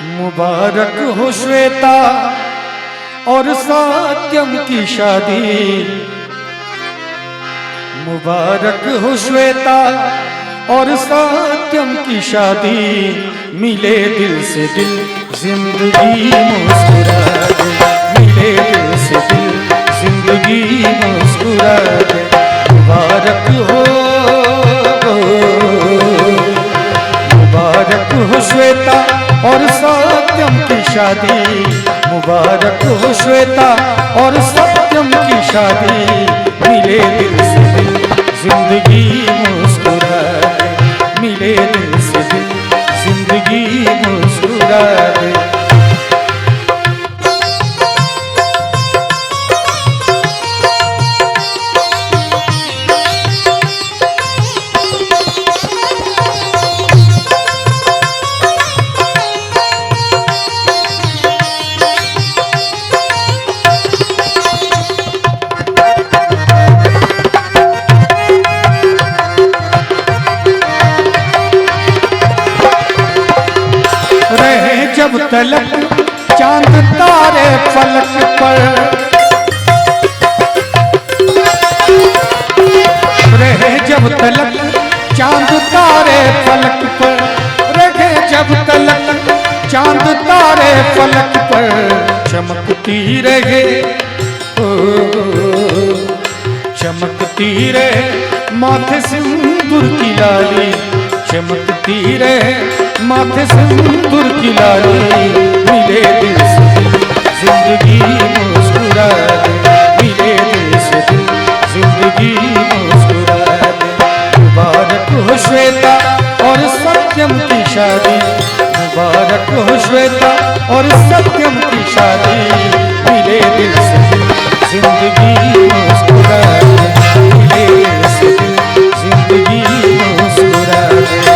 मुबारक हो श्वेता और सत्यम की शादी। मुबारक हो श्वेता और सत्यम की शादी। मिले दिल से दिल जिंदगी मुस्कुरा दे। मिले दिल से दिल जिंदगी मुस्कुरा दे। मुबारक हो श्वेता और सत्यम की शादी। मुबारक हो श्वेता और सत्यम की शादी। मिले दिल से दिल जिंदगी मुस्कुरा दे। मिले दिल से दिल जिंदगी मुस्कुरा दे। जब तलक चांद तारे फलक पर रहे। जब तलक चांद तारे फलक पर रहे। जब तलक चांद तारे फलक पर चमकती रहे। चमकती रहे माथे सिंदूर की लाली। चमकती रहे माथे सिंदूर की लाली। मिले दिल से दिल जिंदगी मुस्कुरा दे। मिले दिल से दिल जिंदगी मुस्कुरा दे। मुबारक हो श्वेता और सत्यम की शादी। मुबारक हो श्वेता और सत्यम की शादी। मिले दिल से दिल जिंदगी मुस्कुरा दे। मिले दिल से दिल जिंदगी मुस्कुरा दे।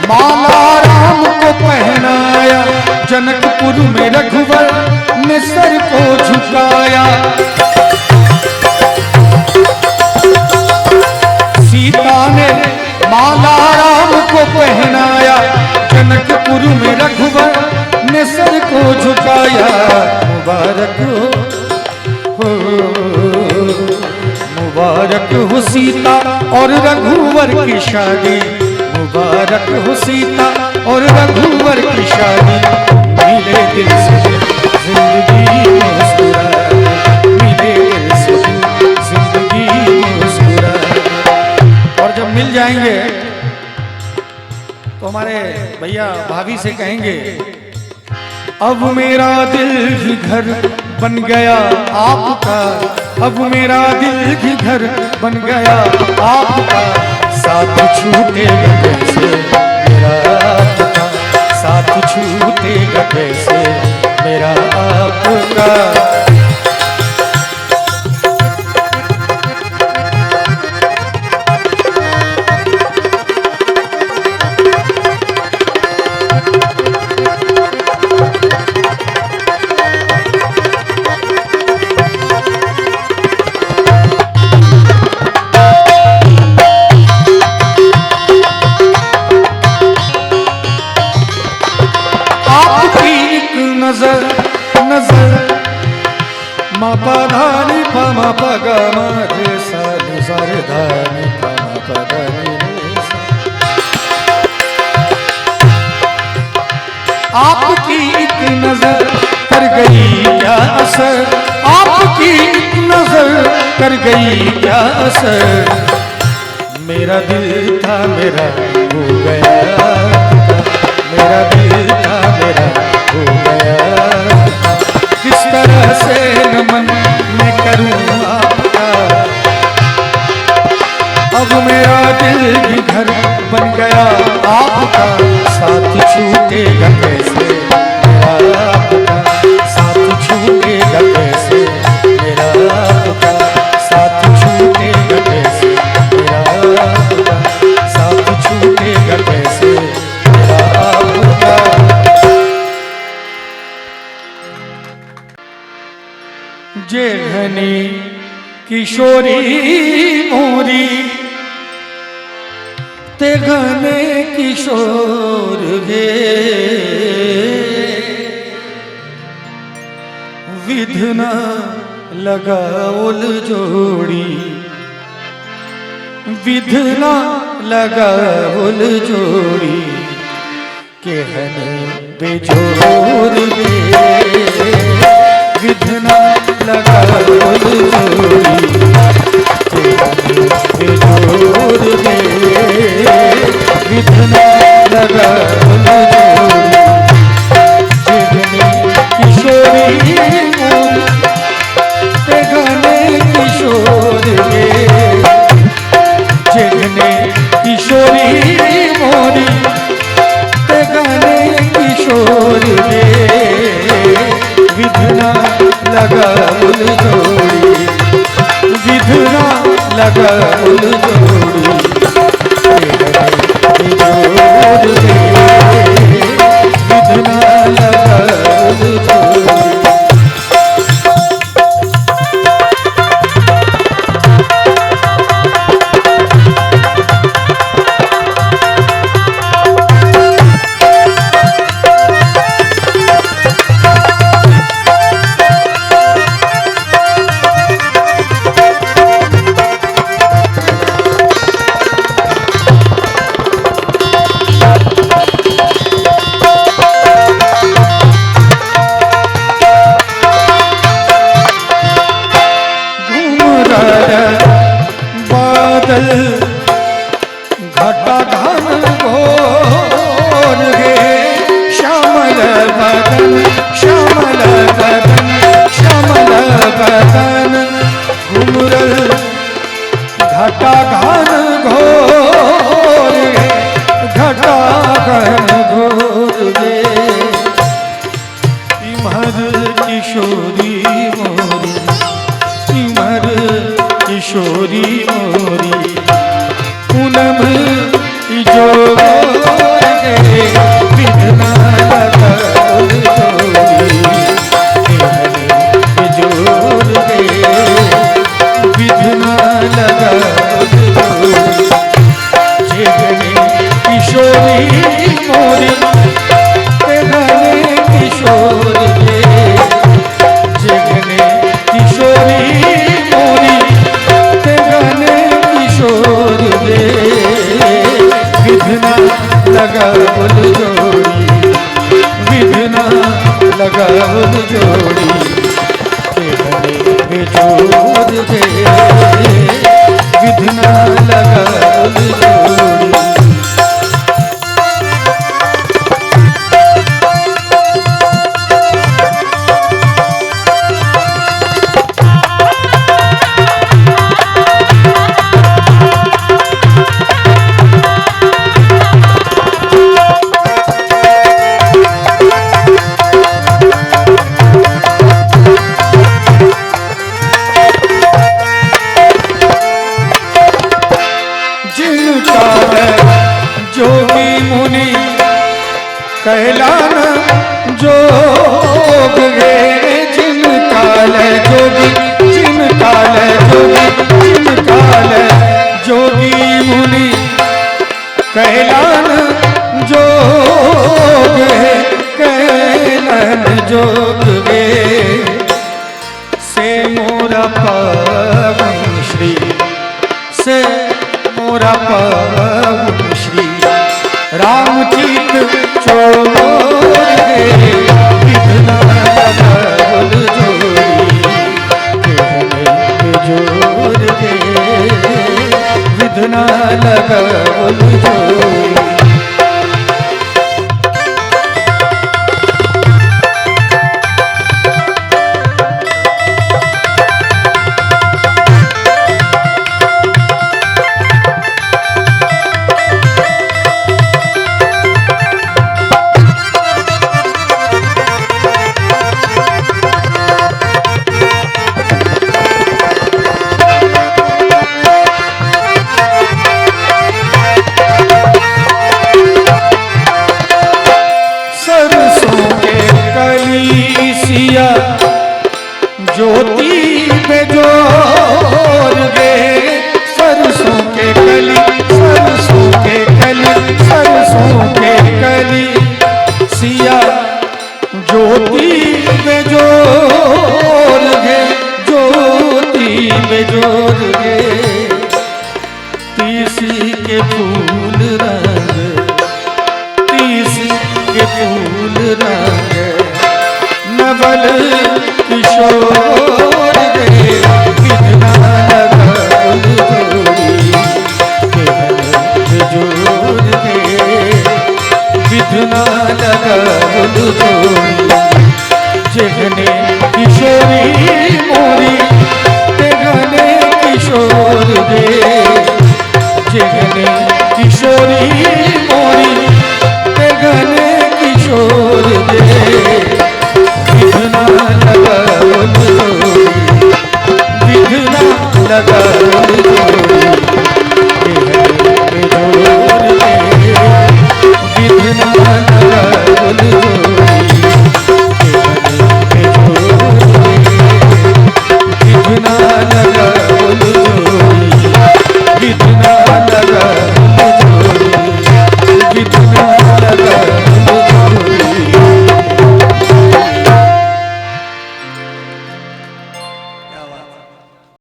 माला राम को पहनाया। जनकपुर में रघुवर ने सर को झुकाया। सीता ने माला राम को पहनाया। जनकपुर में रघुवर ने सर को झुकाया। मुबारक हो मुबारक हो सीता और रघुवर की शादी। मुबारक हो सीता और रघुवर की शादी। मिले दिल से जिंदगी मुस्कुरा दे। मिले दिल से जिंदगी मुस्कुरा दे। और जब मिल जाएंगे तो हमारे भैया भाभी से कहेंगे, अब मेरा दिल ही घर बन गया आपका। अब मेरा दिल ही घर बन गया आपका। साथ छूटेगा कैसे मेरा आपका। साथ छूटेगा कैसे मेरा आपका। नजर नजर मापा धानी पमा पगा मारे सारे सारे धानी पमा पगा रे सा। आपकी एक नजर कर गई क्या असर। आपकी एक नजर कर गई क्या असर। मेरा दिल था मेरा हो गया। मेरा दिल था मेरा हो गया। किस तरह से नमन मैं करूं आपका। अब मेरा दिल भी घर बन गया आपका। साथ छूटेगा कैसे मेरा जे घनी किशोरी मोरी ते घने किशोर गे विधना लगाओल जोड़ी विधना लगाओल जोड़ी कहने बेजोर गे विधना लगाओल जोड़ी बेजोर गे विधना लगाओल जोड़ी जिगनी किशोरी ते घने किशोर गे जिगने किशोरी मोरी ते घने किशोर गे विधना लगाओल जोड़ी विधना लगाओल जोड़ी जोड़ गे विधना लगाओल जोड़ी। घटा घन घोर गे श्यामल बदन श्यामल बदन श्यामल बदन घुमरल घटा घन घोर गे घटा घन घोर गे इमर किशोरी मोरी इमर किशोरी मोरी पूनम जोड़ गे विधना लगाओल जोड़ी जोड़ गे विधना लगाओल जोड़ी जिगने किशोरी मोरी ते घने किशोर गे जिगने किशोरी मोरी ते घने किशोर गे विधना लगाओल जोड़ी विधना लगाओल जोड़ी बेजोड़ गे विधना लगाओल जोड़ी। जोगी मुनि कहलान जोग गे जिन काल जोगी जिन काल जोगी जिन काल जोगी मुनि कहलान जोग कहलान जोग गे से मोरा पावन श्री से मोरा पावन श्री रामचीत छोड़ गे विधना लगाओल जोड़ी जोड़ गे विधना लगाओल जोड़ी। ज्योति ज्योति बेजोर है, ज्योति बेजोर है। तीसी के फूल रंग, तीसी के फूल रंग, नवल किशोर रे, कितना लगन जोड़ी, बेजोर रे, कितना लगन जोड़ी। जेहने